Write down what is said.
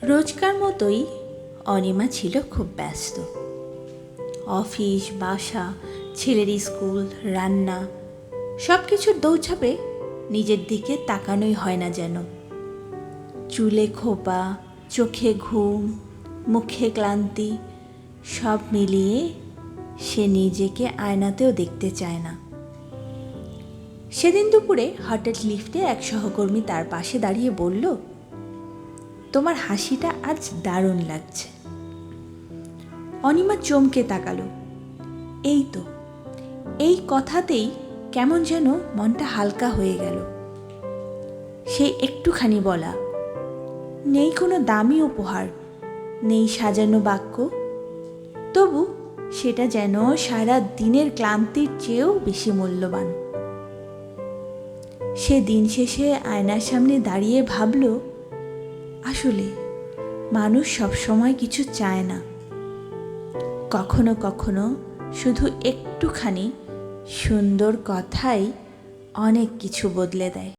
রোজকার মতোই অনিমা ছিল খুব ব্যস্ত। অফিস, বাসা, ছেলের স্কুল, রান্না সব কিছুর দৌড়ঝাঁপে নিজের দিকে তাকানোই হয় না যেন। চুলে খোপা, চোখে ঘুম, মুখে ক্লান্তি সব মিলিয়ে সে নিজেকে আয়নাতেও দেখতে চায় না। সেদিন দুপুরে হঠাৎ লিফটে এক সহকর্মী তার পাশে দাঁড়িয়ে বলল, তোমার হাসিটা আজ দারুণ লাগছে। অনিমা চমকে তাকালো। এই তো, এই কথাতেই কেমন যেন মনটা হালকা হয়ে গেল। সেই একটুখানি বলা, নেই কোনো দামি উপহার, নেই সাজানো বাক্য, তবু সেটা যেন সারা দিনের ক্লান্তির চেয়েও বেশি মূল্যবান। সে দিন শেষে আয়নার সামনে দাঁড়িয়ে ভাবল, আসলে মানুষ সবসময় কিছু চায় না, কখনো কখনো শুধু একটুখানি সুন্দর কথাই অনেক কিছু বদলে দেয়।